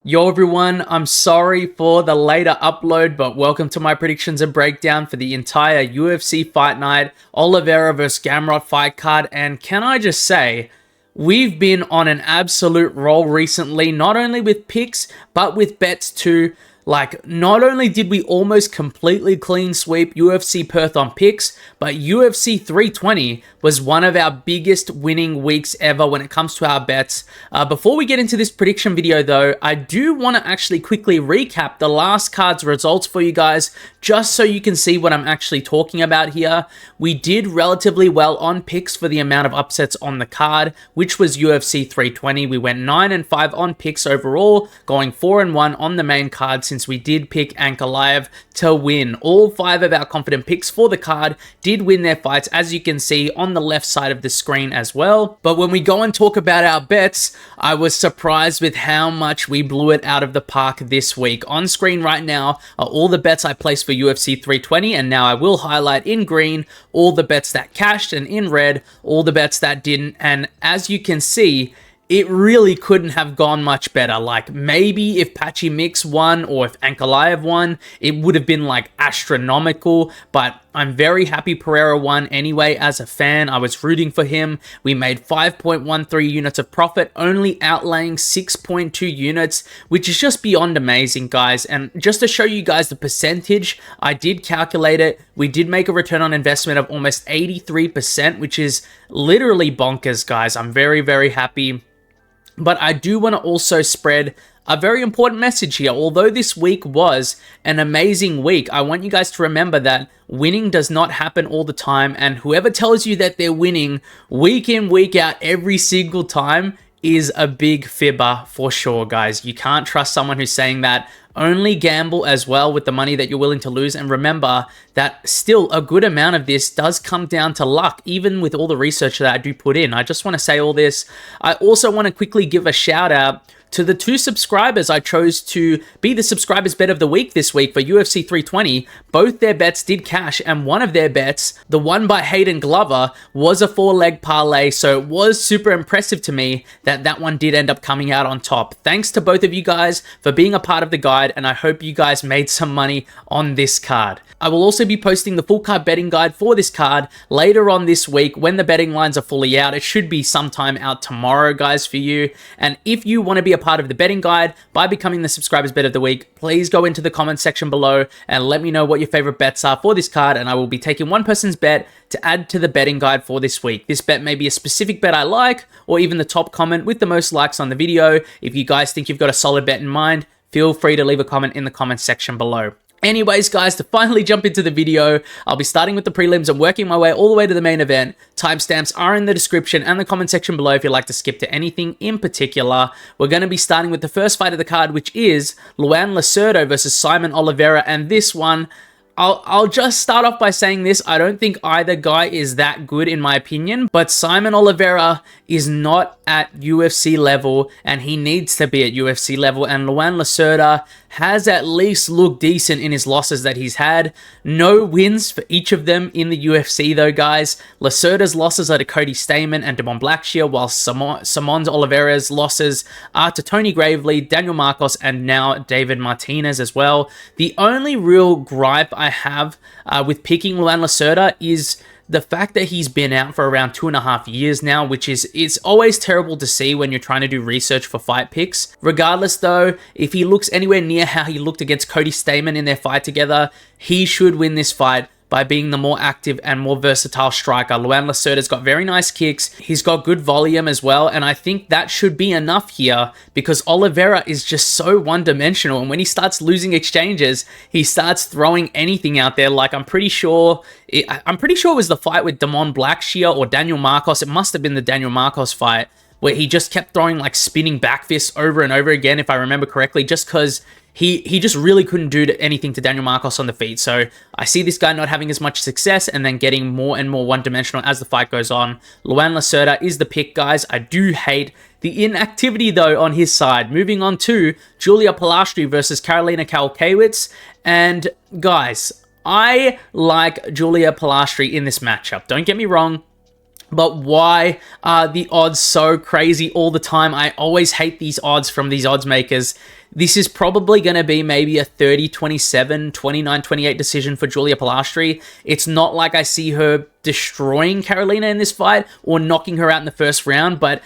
Yo everyone, I'm sorry for the later upload, but welcome to my predictions and breakdown for the entire UFC Fight Night, Oliveira vs Gamrot fight card, and can I just say, we've been on an absolute roll recently, not only with picks, but with bets too. Like, not only did we almost completely clean sweep UFC Perth on picks, but UFC 320 was one of our biggest winning weeks ever when it comes to our bets. Before we get into this prediction video though, I do want to actually quickly recap the last card's results for you guys, just so you can see what I'm actually talking about here. We did relatively well on picks for the amount of upsets on the card, which was UFC 320. We went 9-5 on picks overall, going 4-1 on the main card since we did pick Ankalaev to win. All 5 of our confident picks for the card did win their fights, as you can see on the left side of the screen as well. But when we go and talk about our bets, I was surprised with how much we blew it out of the park this week. On screen right now are all the bets I placed for UFC 320, and now I will highlight in green all the bets that cashed, and in red all the bets that didn't. And as you can see, it really couldn't have gone much better. Like, maybe if Patchy Mix won or if Ankalaev won, it would have been like astronomical, but I'm very happy Pereira won anyway. As a fan, I was rooting for him. We made 5.13 units of profit, only outlaying 6.2 units, which is just beyond amazing, guys. And just to show you guys the percentage, I did calculate it. We did make a return on investment of almost 83%, which is literally bonkers, guys. I'm very, very happy. But I do want to also spread a very important message here. Although this week was an amazing week, I want you guys to remember that winning does not happen all the time, and whoever tells you that they're winning week in, week out, every single time is a big fibber for sure, guys. You can't trust someone who's saying that. Only gamble as well with the money that you're willing to lose, and remember that still a good amount of this does come down to luck, even with all the research that I do put in. I just want to say all this. I also want to quickly give a shout out to the 2 subscribers I chose to be the subscribers bet of the week this week for UFC 320. Both their bets did cash, and one of their bets, the one by Hayden Glover, was a 4-leg parlay, so it was super impressive to me that that one did end up coming out on top. Thanks to both of you guys for being a part of the guide, and I hope you guys made some money on this card. I will also be posting the full card betting guide for this card later on this week when the betting lines are fully out. It should be sometime out tomorrow, guys, for you. And if you want to be a part of the betting guide by becoming the subscribers bet of the week, please go into the comments section below and let me know what your favorite bets are for this card, and I will be taking one person's bet to add to the betting guide for this week. This bet may be a specific bet I like, or even the top comment with the most likes on the video. If you guys think you've got a solid bet in mind, feel free to leave a comment in the comments section below. Anyways, guys, to finally jump into the video, I'll be starting with the prelims and working my way all the way to the main event. Timestamps are in the description and the comment section below if you'd like to skip to anything in particular. We're going to be starting with the first fight of the card, which is Luan Lacerda versus Simon Oliveira, and this one, I'll just start off by saying this. I don't think either guy is that good in my opinion, but Simon Oliveira is not at UFC level, and he needs to be at UFC level, and Luan Lacerda has at least looked decent in his losses that he's had. No wins for each of them in the UFC though, guys. Lacerda's losses are to Cody Stamann and Damon Blackshear, while Simon Oliveira's losses are to Tony Gravely, Daniel Marcos, and now David Martinez as well. The only real gripe I have with picking Luan Lacerda is the fact that he's been out for around 2.5 years now, which is, it's always terrible to see when you're trying to do research for fight picks. Regardless though, if he looks anywhere near how he looked against Cody Stamann in their fight together, he should win this fight by being the more active and more versatile striker. Luan Lacerda's got very nice kicks. He's got good volume as well, and I think that should be enough here because Oliveira is just so one-dimensional, and when he starts losing exchanges, he starts throwing anything out there. Like, I'm pretty sure it was the fight with Damon Blackshear or Daniel Marcos. It must have been the Daniel Marcos fight where he just kept throwing like spinning back fists over and over again, if I remember correctly, just because he just really couldn't do anything to Daniel Marcos on the feet. So I see this guy not having as much success and then getting more and more one-dimensional as the fight goes on. Luan Lacerda is the pick, guys. I do hate the inactivity, though, on his side. Moving on to Julia Pilastri versus Karolina Kowalkiewicz. And, guys, I like Julia Pilastri in this matchup. Don't get me wrong. But why are the odds so crazy all the time? I always hate these odds from these odds makers. This is probably going to be maybe a 30-27, 29-28 decision for Julia Pilastri. It's not like I see her destroying Carolina in this fight or knocking her out in the first round, but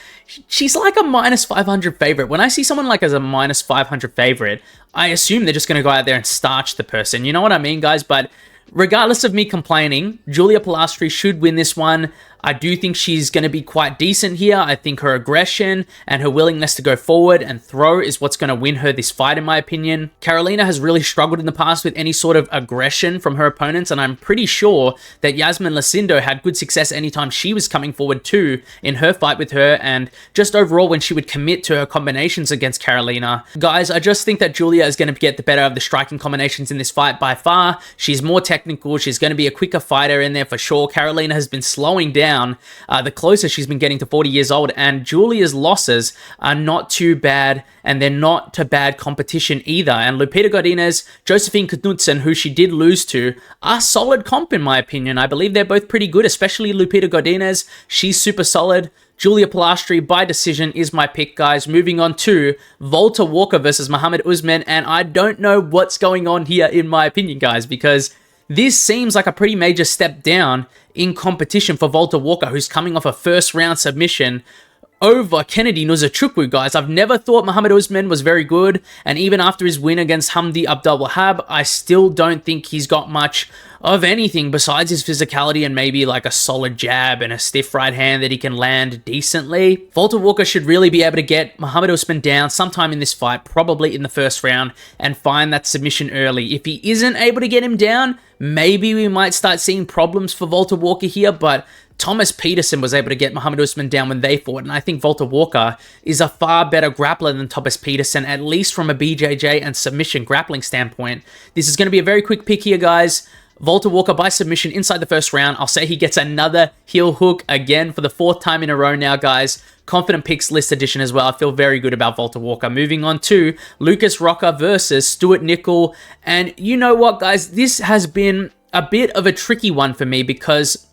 she's like a minus 500 favorite. When I see someone like as a minus 500 favorite, I assume they're just going to go out there and starch the person. You know what I mean, guys? But regardless of me complaining, Julia Pilastri should win this one. I do think she's going to be quite decent here. I think her aggression and her willingness to go forward and throw is what's going to win her this fight, in my opinion. Carolina has really struggled in the past with any sort of aggression from her opponents, and I'm pretty sure that Yasmin Lacindo had good success anytime she was coming forward too in her fight with her, and just overall when she would commit to her combinations against Carolina. Guys, I just think that Julia is going to get the better of the striking combinations in this fight by far. She's more technical. She's going to be a quicker fighter in there for sure. Carolina has been slowing down the closer she's been getting to 40 years old, and Julia's losses are not too bad, and they're not to bad competition either. And Lupita Godinez, Josephine Knudsen, who she did lose to, are solid comp in my opinion. I believe they're both pretty good, especially Lupita Godinez. She's super solid. Julia Pilastri by decision is my pick, guys. Moving on to Valter Walker versus Mohammed Usman, and I don't know what's going on here in my opinion, guys, because this seems like a pretty major step down in competition for Valter Walker, who's coming off a first-round submission over Kennedy Nuzachukwu, guys. I've never thought Mohammed Usman was very good, and even after his win against Hamdi Abdul-Wahab, I still don't think he's got much of anything besides his physicality and maybe like a solid jab and a stiff right hand that he can land decently. Valter Walker should really be able to get Mohammed Usman down sometime in this fight, probably in the first round, and find that submission early. If he isn't able to get him down, maybe we might start seeing problems for Valter Walker here, but Thomas Peterson was able to get Mohammed Usman down when they fought, and I think Valter Walker is a far better grappler than Thomas Peterson, at least from a BJJ and submission grappling standpoint. This is going to be a very quick pick here, guys. Valter Walker by submission inside the first round. I'll say he gets another heel hook again for the 4th time in a row now, guys. Confident picks list edition as well. I feel very good about Valter Walker. Moving on to Lucas Rocha versus Stewart Nicoll. And you know what, guys? This has been a bit of a tricky one for me because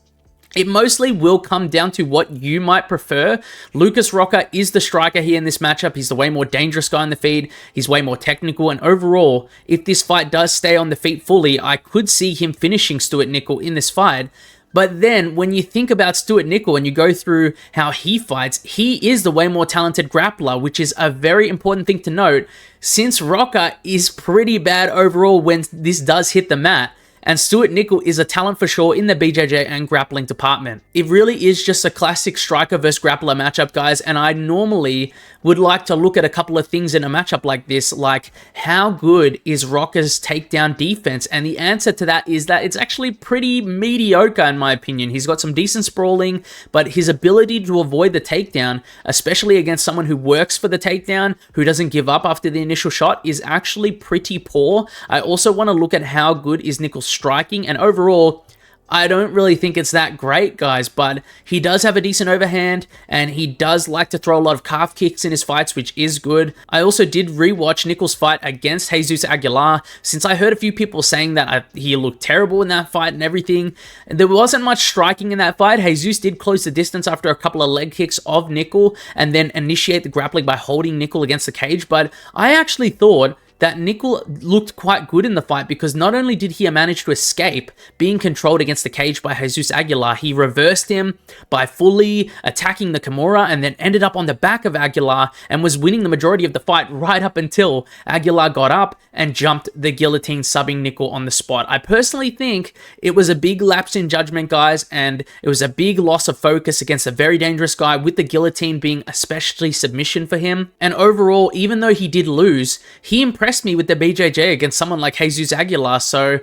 it mostly will come down to what you might prefer. Lucas Rocha is the striker here in this matchup. He's the way more dangerous guy on the feet. He's way more technical. And overall, if this fight does stay on the feet fully, I could see him finishing Stewart Nicoll in this fight. But then when you think about Stewart Nicoll and you go through how he fights, he is the way more talented grappler, which is a very important thing to note since Rocha is pretty bad overall when this does hit the mat. And Stewart Nicoll is a talent for sure in the BJJ and grappling department. It really is just a classic striker versus grappler matchup, guys, and I normally would like to look at a couple of things in a matchup like this, like how good is Rocha's takedown defense? And the answer to that is that it's actually pretty mediocre in my opinion. He's got some decent sprawling, but his ability to avoid the takedown, especially against someone who works for the takedown, who doesn't give up after the initial shot, is actually pretty poor. I also want to look at how good is Nicoll's striking, and overall, I don't really think it's that great, guys, but he does have a decent overhand, and he does like to throw a lot of calf kicks in his fights, which is good. I also did rewatch Nicoll's fight against Jesus Aguilar, since I heard a few people saying that he looked terrible in that fight and everything. There wasn't much striking in that fight. Jesus did close the distance after a couple of leg kicks of Nicoll, and then initiate the grappling by holding Nicoll against the cage, but I actually thought that Nicoll looked quite good in the fight because not only did he manage to escape being controlled against the cage by Jesus Aguilar, he reversed him by fully attacking the Kimura and then ended up on the back of Aguilar and was winning the majority of the fight right up until Aguilar got up and jumped the guillotine, subbing Nicoll on the spot. I personally think it was a big lapse in judgment, guys, and it was a big loss of focus against a very dangerous guy, with the guillotine being especially submission for him. And overall, even though he did lose, he impressed me with the BJJ against someone like Jesus Aguilar, so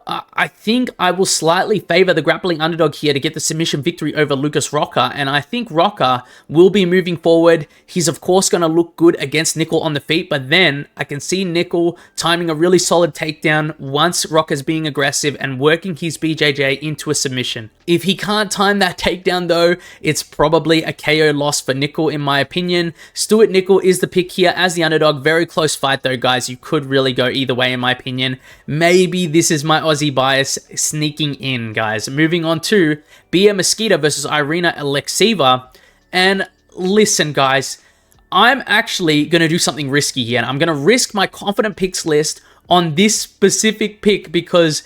I think I will slightly favor the grappling underdog here to get the submission victory over Lucas Rocha, and I think Rocha will be moving forward. He's of course going to look good against Nicoll on the feet, but then I can see Nicoll timing a really solid takedown once Rocha's being aggressive and working his BJJ into a submission. If he can't time that takedown though, it's probably a KO loss for Nicoll in my opinion. Stewart Nicoll is the pick here as the underdog. Very close fight though, guys. You could really go either way in my opinion. Maybe this is my Aussie bias sneaking in, guys. Moving on to Bia Mesquita versus Irina Alekseeva. And listen, guys, I'm actually going to do something risky here, and I'm going to risk my confident picks list on this specific pick because,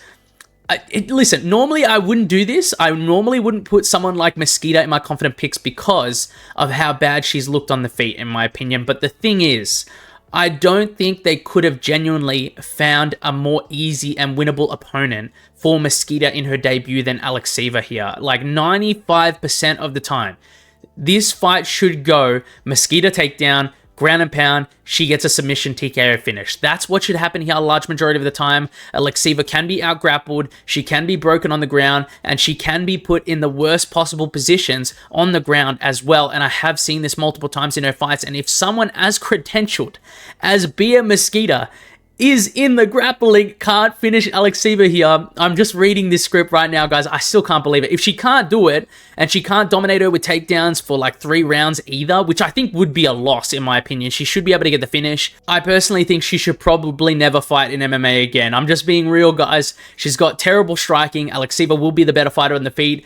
listen, normally I wouldn't do this. I normally wouldn't put someone like Mesquita in my confident picks because of how bad she's looked on the feet, in my opinion. But the thing is, I don't think they could have genuinely found a more easy and winnable opponent for Mesquita in her debut than Alekseeva here. Like 95% of the time, this fight should go Mesquita takedown, ground and pound, she gets a submission TKO finish. That's what should happen here a large majority of the time. Alekseeva can be out-grappled, she can be broken on the ground, and she can be put in the worst possible positions on the ground as well. And I have seen this multiple times in her fights. And if someone as credentialed as Bia Mesquita is in the grappling, can't finish Alekseeva here. I'm just reading this script right now, guys. I still can't believe it. If she can't do it, and she can't dominate her with takedowns for like 3 rounds either, which I think would be a loss in my opinion. She should be able to get the finish. I personally think she should probably never fight in MMA again. I'm just being real, guys. She's got terrible striking. Alekseeva will be the better fighter on the feet,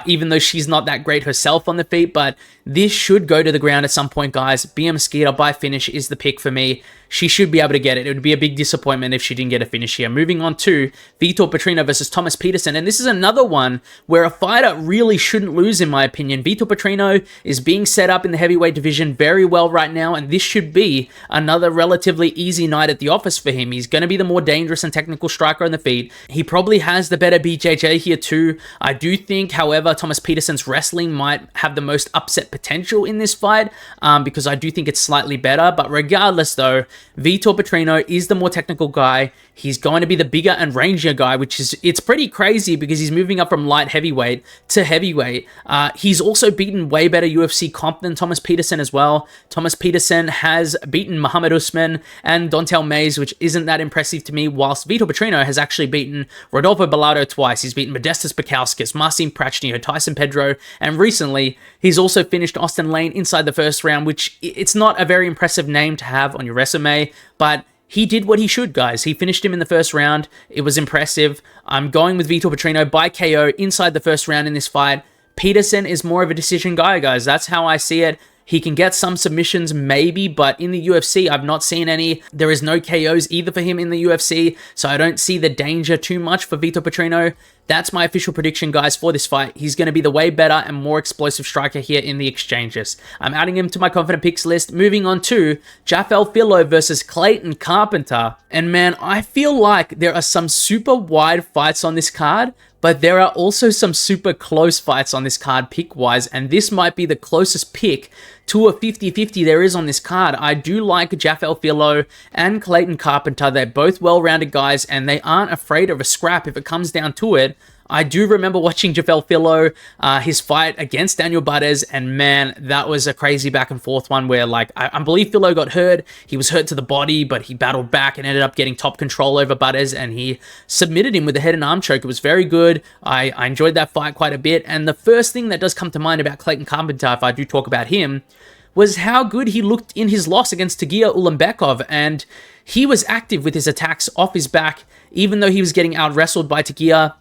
even though she's not that great herself on the feet, but this should go to the ground at some point, guys. Bia Mesquita by finish is the pick for me. She should be able to get it. It would be a big disappointment if she didn't get a finish here. Moving on to Vitor Petrino versus Thomas Peterson. And this is another one where a fighter really shouldn't lose, in my opinion. Vitor Petrino is being set up in the heavyweight division very well right now, and this should be another relatively easy night at the office for him. He's going to be the more dangerous and technical striker on the feet. He probably has the better BJJ here too. I do think, however, Thomas Peterson's wrestling might have the most upset potential in this fight, because I do think it's slightly better. But regardless though, Vitor Petrino is the more technical guy. He's going to be the bigger and rangier guy, which is, it's pretty crazy because he's moving up from light heavyweight to heavyweight. He's also beaten way better UFC comp than Thomas Peterson as well. Thomas Peterson has beaten Mohammed Usman and Dontel Mays, which isn't that impressive to me, whilst Vitor Petrino has actually beaten Rodolfo Bellato twice. He's beaten Modestas Bukauskas, Marcin Prachnio, Tyson Pedro, and recently he's also finished Austin Lane inside the first round, which it's not a very impressive name to have on your resume, but he did what he should, guys. He finished him in the first round. It was impressive. I'm going with Vitor Petrino by KO inside the first round in this fight. Peterson is more of a decision guy, guys. That's how I see it. He can get some submissions, maybe, but in the UFC, I've not seen any. There is no KOs either for him in the UFC, so I don't see the danger too much for Vitor Petrino. That's my official prediction, guys, for this fight. He's going to be the way better and more explosive striker here in the exchanges. I'm adding him to my confident picks list. Moving on to Jafel Filho versus Clayton Carpenter. And man, I feel like there are some super wide fights on this card, but there are also some super close fights on this card pick-wise, and this might be the closest pick to a 50-50 there is on this card. I do like Jafel Filho and Clayton Carpenter. They're both well-rounded guys, and they aren't afraid of a scrap if it comes down to it. I do remember watching Jafel Filho, his fight against Daniel Butters, and man, that was a crazy back and forth one where, like, I believe Filho got hurt. He was hurt to the body, but he battled back and ended up getting top control over Butters, and he submitted him with a head and arm choke. It was very good. I enjoyed that fight quite a bit, and the first thing that does come to mind about Clayton Carpenter, if I do talk about him, was how good he looked in his loss against Tagir Ulanbekov, and he was active with his attacks off his back, even though he was getting out-wrestled by Tagir.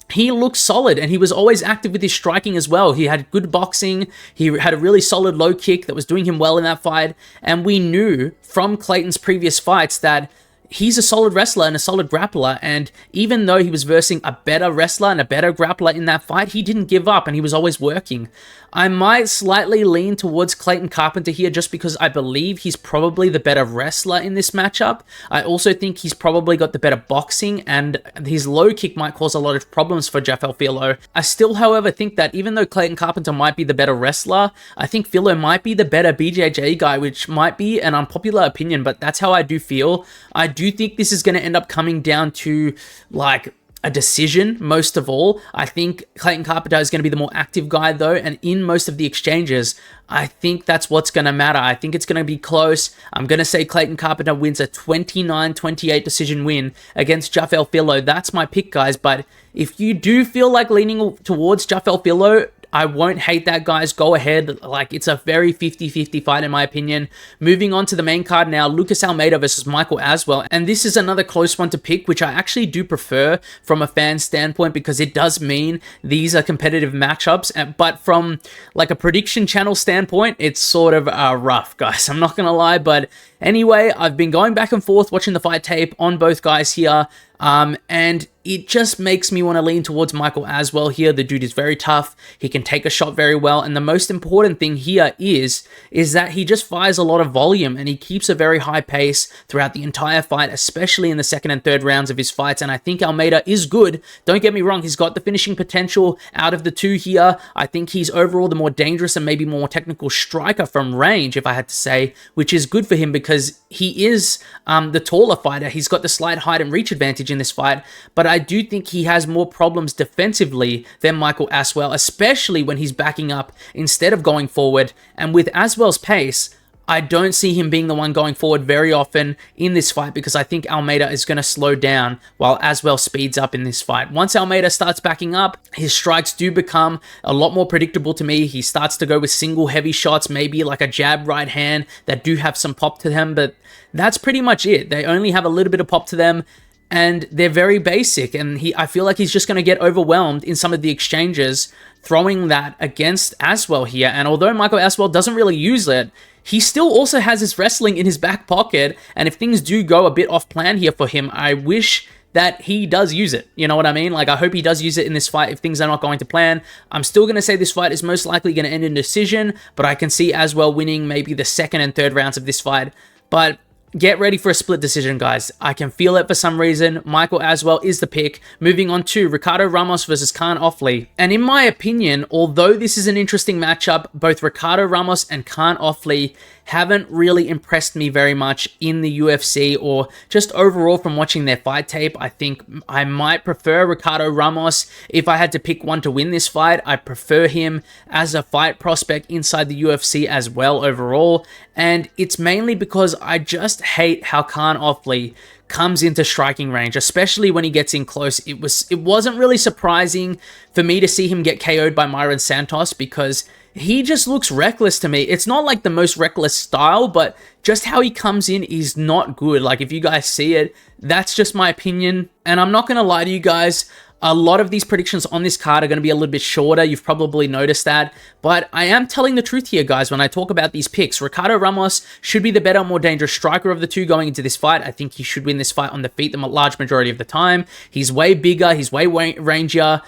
He looked solid, and he was always active with his striking as well. He had good boxing. He had a really solid low kick that was doing him well in that fight. And we knew from Clayton's previous fights that he's a solid wrestler and a solid grappler, and even though he was versing a better wrestler and a better grappler in that fight, he didn't give up and he was always working. I might slightly lean towards Clayton Carpenter here just because I believe he's probably the better wrestler in this matchup. I also think he's probably got the better boxing, and his low kick might cause a lot of problems for Jafel Filho. I still, however, think that even though Clayton Carpenter might be the better wrestler, I think Filho might be the better BJJ guy, which might be an unpopular opinion, but that's how I do feel. I do think this is going to end up coming down to, like, a decision most of all. I think Clayton Carpenter is going to be the more active guy though, and in most of the exchanges, I think that's what's going to matter. I think it's going to be close. I'm going to say Clayton Carpenter wins a 29-28 decision win against Jafel Filho. That's my pick, guys, but if you do feel like leaning towards Jafel Filho, I won't hate that, guys. Go ahead. Like, it's a very 50-50 fight in my opinion. Moving on to the main card now, Lucas Almeida versus Michael Aswell. And this is another close one to pick, which I actually do prefer from a fan standpoint because it does mean these are competitive matchups. But from like a prediction channel standpoint, it's sort of rough, guys. I'm not going to lie. But anyway, I've been going back and forth watching the fight tape on both guys here. And it just makes me want to lean towards Michael Aswell here. The dude is very tough. He can take a shot very well. And the most important thing here is that he just fires a lot of volume and he keeps a very high pace throughout the entire fight, especially in the second and third rounds of his fights. And I think Almeida is good. Don't get me wrong. He's got the finishing potential out of the two here. I think he's overall the more dangerous and maybe more technical striker from range, if I had to say, which is good for him because he is the taller fighter. He's got the slight height and reach advantage in this fight, but I do think he has more problems defensively than Michael Aswell, especially when he's backing up instead of going forward. And with Aswell's pace, I don't see him being the one going forward very often in this fight because I think Almeida is going to slow down while Aswell speeds up in this fight. Once Almeida starts backing up, his strikes do become a lot more predictable to me. He starts to go with single heavy shots, maybe like a jab right hand that do have some pop to them, but that's pretty much it. They only have a little bit of pop to them. And they're very basic, and I feel like he's just going to get overwhelmed in some of the exchanges, throwing that against Aswell here. And although Michael Aswell doesn't really use it, he still also has his wrestling in his back pocket, and if things do go a bit off plan here for him, I wish that he does use it. You know what I mean? Like, I hope he does use it in this fight if things are not going to plan. I'm still going to say this fight is most likely going to end in decision, but I can see Aswell winning maybe the second and third rounds of this fight. But get ready for a split decision, guys. I can feel it for some reason. Michael Aswell is the pick. Moving on to Ricardo Ramos versus Kaan Ofli. And in my opinion, although this is an interesting matchup, both Ricardo Ramos and Kaan Ofli haven't really impressed me very much in the UFC or just overall from watching their fight tape. I think I might prefer Ricardo Ramos. If I had to pick one to win this fight, I prefer him as a fight prospect inside the UFC as well overall. And it's mainly because I just hate how Kaan Ofli comes into striking range, especially when he gets in close. It wasn't really surprising for me to see him get KO'd by Myron Santos because he just looks reckless to me. It's not like the most reckless style, but just how he comes in is not good. Like, if you guys see it, that's just my opinion. And I'm not going to lie to you guys, a lot of these predictions on this card are going to be a little bit shorter. You've probably noticed that. But I am telling the truth here, guys, when I talk about these picks. Ricardo Ramos should be the better, more dangerous striker of the two going into this fight. I think he should win this fight on the feet the large majority of the time. He's way bigger. He's way rangier.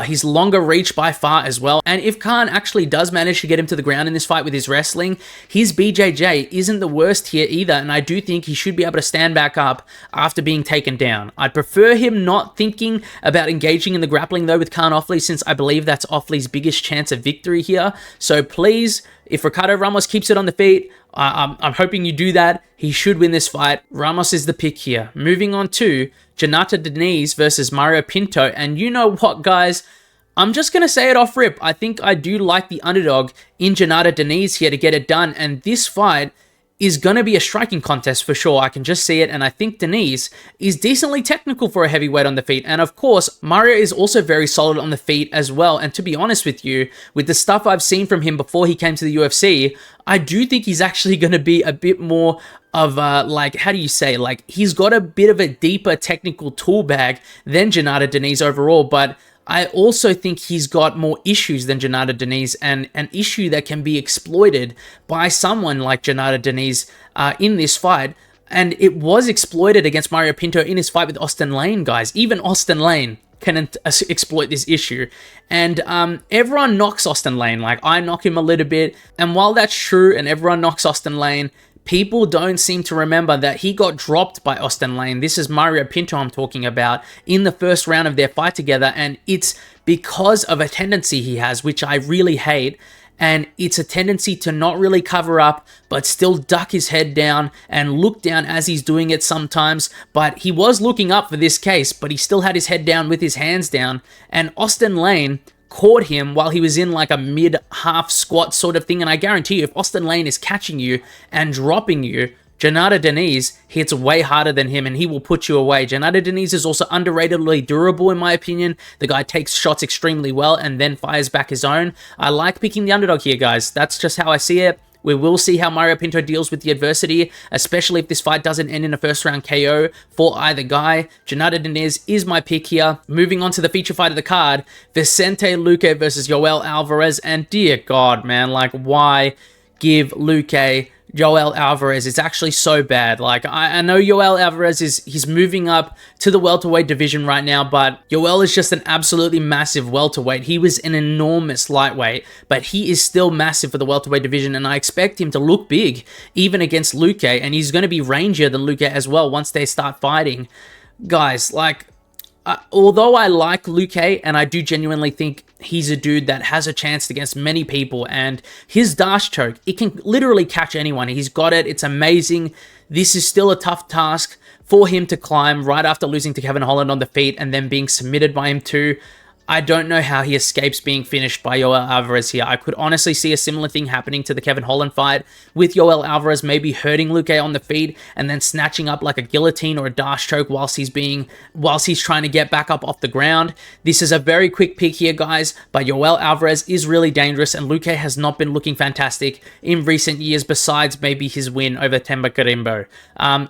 He's longer reach by far as well. And if Kaan actually does manage to get him to the ground in this fight with his wrestling, his BJJ isn't the worst here either. And I do think he should be able to stand back up after being taken down. I'd prefer him not thinking about engaging in the grappling though with Kaan Ofli, since I believe that's Ofli's biggest chance of victory here. So please, if Ricardo Ramos keeps it on the feet, I'm hoping you do that. He should win this fight. Ramos is the pick here. Moving on to Jhonata Diniz versus Mario Pinto. And you know what, guys? I'm just going to say it off rip. I think I do like the underdog in Jhonata Diniz here to get it done. And this fight is going to be a striking contest for sure. I can just see it. And I think Diniz is decently technical for a heavyweight on the feet. And of course, Mario is also very solid on the feet as well. And to be honest with you, with the stuff I've seen from him before he came to the UFC, I do think he's actually going to be a bit more of like, how do you say, like, he's got a bit of a deeper technical tool bag than Jhonata Diniz overall. But I also think he's got more issues than Jhonata Diniz, and an issue that can be exploited by someone like Jhonata Diniz in this fight. And it was exploited against Mario Pinto in his fight with Austin Lane, guys. Even Austin Lane can exploit this issue. And everyone knocks Austin Lane. Like, I knock him a little bit. And while that's true and everyone knocks Austin Lane, people don't seem to remember that he got dropped by Austin Lane. This is Mario Pinto I'm talking about in the first round of their fight together. And it's because of a tendency he has, which I really hate. And it's a tendency to not really cover up, but still duck his head down and look down as he's doing it sometimes. But he was looking up for this case, but he still had his head down with his hands down. And Austin Lane caught him while he was in like a mid-half squat sort of thing. And I guarantee you, if Austin Lane is catching you and dropping you, Jhonata Diniz hits way harder than him and he will put you away. Jhonata Diniz is also underratedly durable in my opinion. The guy takes shots extremely well and then fires back his own. I like picking the underdog here, guys. That's just how I see it. We will see how Mario Pinto deals with the adversity, especially if this fight doesn't end in a first round KO for either guy. Jhonata Diniz is my pick here. Moving on to the feature fight of the card, Vicente Luque versus Yoel Alvarez. And dear God, man, like, why give Luque Yoel Alvarez? It's actually so bad. Like, I know Yoel Alvarez he's moving up to the welterweight division right now, but Yoel is just an absolutely massive welterweight. He was an enormous lightweight, but he is still massive for the welterweight division, and I expect him to look big even against Luque, and he's going to be rangier than Luque as well once they start fighting. Guys, like, although I like Luque, and I do genuinely think he's a dude that has a chance against many people, and his dash choke, it can literally catch anyone. He's got it. It's amazing. This is still a tough task for him to climb right after losing to Kevin Holland on the feet and then being submitted by him too. I don't know how he escapes being finished by Yoel Alvarez here. I could honestly see a similar thing happening to the Kevin Holland fight, with Yoel Alvarez maybe hurting Luque on the feet and then snatching up like a guillotine or a dash choke whilst he's trying to get back up off the ground. This is a very quick pick here, guys, but Yoel Alvarez is really dangerous, and Luque has not been looking fantastic in recent years besides maybe his win over Themba Karimbo.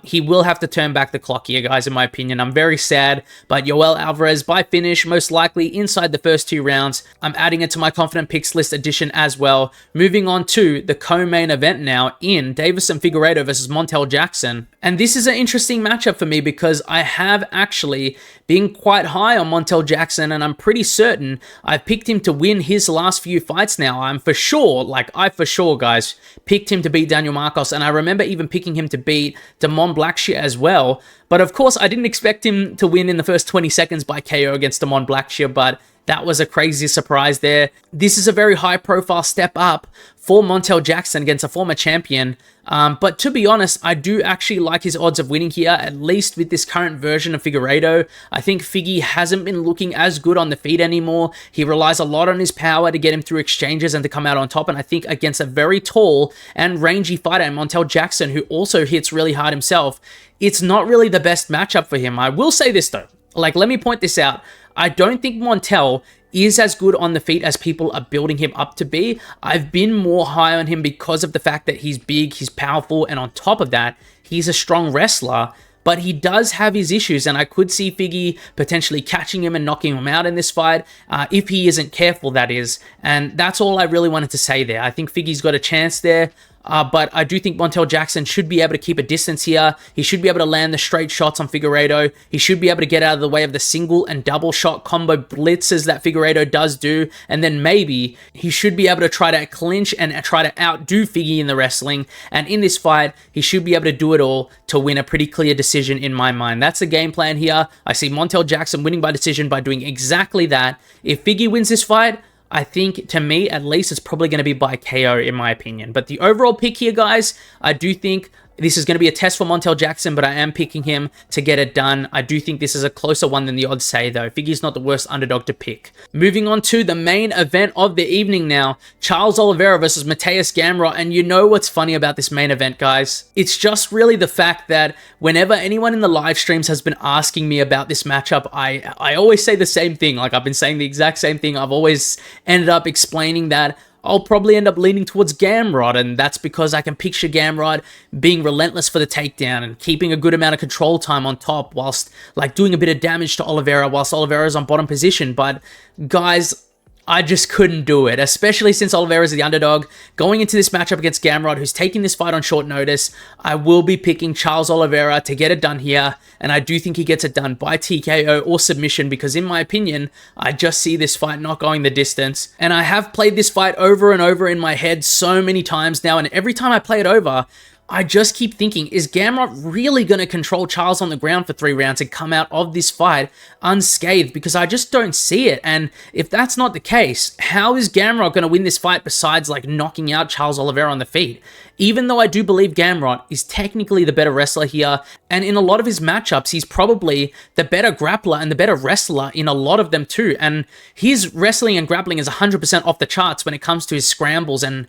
He will have to turn back the clock here, guys, in my opinion. I'm very sad, but Yoel Alvarez by finish, most likely inside the first 2 rounds. I'm adding it to my confident picks list edition as well. Moving on to the co-main event now in Deiveson Figueiredo versus Montel Jackson. And this is an interesting matchup for me because I have actually been quite high on Montel Jackson, and I'm pretty certain I've picked him to win his last few fights now. I for sure, guys, picked him to beat Daniel Marcos, and I remember even picking him to beat Damon Blackshear as well. But of course, I didn't expect him to win in the first 20 seconds by KO against Damon Blackshear, but that was a crazy surprise there. This is a very high-profile step up for Montel Jackson against a former champion. But to be honest, I do actually like his odds of winning here, at least with this current version of Figueiredo. I think Figgy hasn't been looking as good on the feet anymore. He relies a lot on his power to get him through exchanges and to come out on top. And I think against a very tall and rangy fighter, Montel Jackson, who also hits really hard himself, it's not really the best matchup for him. I will say this though. Like, let me point this out. I don't think Montel is as good on the feet as people are building him up to be. I've been more high on him because of the fact that he's big, he's powerful, and on top of that, he's a strong wrestler. But he does have his issues, and I could see Figgy potentially catching him and knocking him out in this fight, if he isn't careful, that is. And that's all I really wanted to say there. I think Figgy's got a chance there. But I do think Montel Jackson should be able to keep a distance here. He should be able to land the straight shots on Figueiredo. He should be able to get out of the way of the single and double shot combo blitzes that Figueiredo does do. And then maybe he should be able to try to clinch and try to outdo Figgy in the wrestling. And in this fight, he should be able to do it all to win a pretty clear decision in my mind. That's the game plan here. I see Montel Jackson winning by decision by doing exactly that. If Figgy wins this fight, I think, to me, at least, it's probably going to be by KO, in my opinion. But the overall pick here, guys, I do think this is going to be a test for Montel Jackson, but I am picking him to get it done. I do think this is a closer one than the odds say, though. Figgy's not the worst underdog to pick. Moving on to the main event of the evening now, Charles Oliveira versus Mateusz Gamrot. And you know what's funny about this main event, guys? It's just really the fact that whenever anyone in the live streams has been asking me about this matchup, I always say the same thing. Like, I've been saying the exact same thing. I've always ended up explaining that I'll probably end up leaning towards Gamrot, and that's because I can picture Gamrot being relentless for the takedown and keeping a good amount of control time on top whilst, like, doing a bit of damage to Oliveira whilst Oliveira's on bottom position. But, guys, I just couldn't do it, especially since Oliveira is the underdog. Going into this matchup against Gamrot, who's taking this fight on short notice, I will be picking Charles Oliveira to get it done here, and I do think he gets it done by TKO or submission because, in my opinion, I just see this fight not going the distance. And I have played this fight over and over in my head so many times now, and every time I play it over, I just keep thinking, is Gamrot really going to control Charles on the ground for 3 rounds and come out of this fight unscathed? Because I just don't see it. And if that's not the case, how is Gamrot going to win this fight besides, like, knocking out Charles Oliveira on the feet? Even though I do believe Gamrot is technically the better wrestler here, and in a lot of his matchups, he's probably the better grappler and the better wrestler in a lot of them too. And his wrestling and grappling is 100% off the charts when it comes to his scrambles, and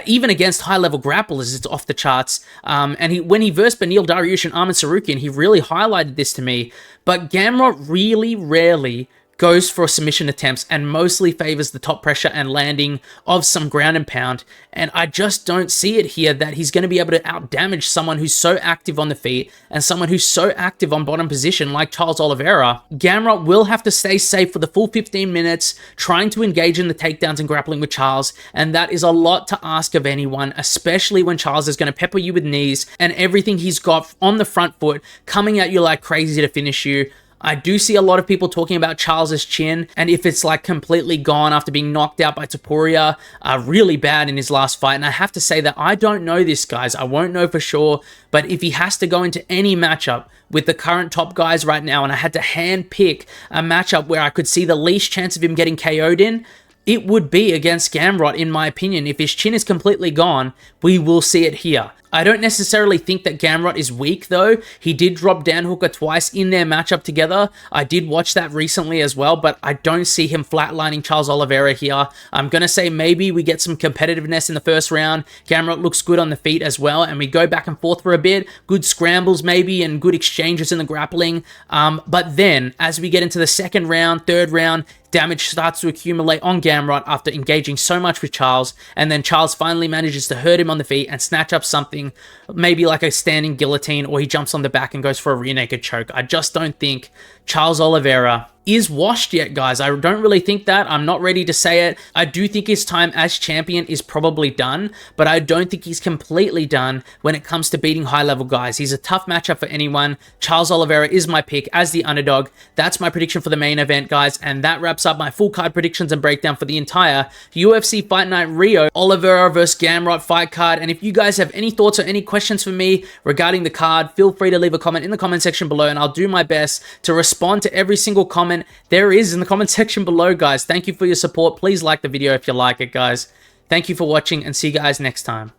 even against high-level grapplers, it's off the charts. And when he versed Beneil Dariush and Arman Tsarukyan, he really highlighted this to me. But Gamrot really rarely goes for submission attempts and mostly favors the top pressure and landing of some ground and pound. And I just don't see it here that he's going to be able to outdamage someone who's so active on the feet and someone who's so active on bottom position like Charles Oliveira. Gamrot will have to stay safe for the full 15 minutes, trying to engage in the takedowns and grappling with Charles. And that is a lot to ask of anyone, especially when Charles is going to pepper you with knees and everything he's got on the front foot coming at you like crazy to finish you. I do see a lot of people talking about Charles's chin, and if it's like completely gone after being knocked out by Topuria really bad in his last fight. And I have to say that I don't know this, guys. I won't know for sure, but if he has to go into any matchup with the current top guys right now, and I had to hand pick a matchup where I could see the least chance of him getting KO'd in, it would be against Gamrot, in my opinion. If his chin is completely gone, we will see it here. I don't necessarily think that Gamrot is weak, though. He did drop Dan Hooker twice in their matchup together. I did watch that recently as well, but I don't see him flatlining Charles Oliveira here. I'm going to say maybe we get some competitiveness in the first round. Gamrot looks good on the feet as well, and we go back and forth for a bit. Good scrambles maybe, and good exchanges in the grappling. But then, as we get into the second round, third round, damage starts to accumulate on Gamrot after engaging so much with Charles, and then Charles finally manages to hurt him on the feet and snatch up something, maybe like a standing guillotine, or he jumps on the back and goes for a rear naked choke. I just don't think Charles Oliveira is washed yet, guys. I don't really think that. I'm not ready to say it. I do think his time as champion is probably done, but I don't think he's completely done when it comes to beating high-level guys. He's a tough matchup for anyone. Charles Oliveira is my pick as the underdog. That's my prediction for the main event, guys, and that wraps up my full card predictions and breakdown for the entire UFC Fight Night Rio Oliveira vs Gamrot fight card. And if you guys have any thoughts or any questions for me regarding the card, feel free to leave a comment in the comment section below, and I'll do my best to respond to every single comment there is in the comment section below, guys. Thank you for your support. Please like the video if you like it, guys. Thank you for watching, and see you guys next time.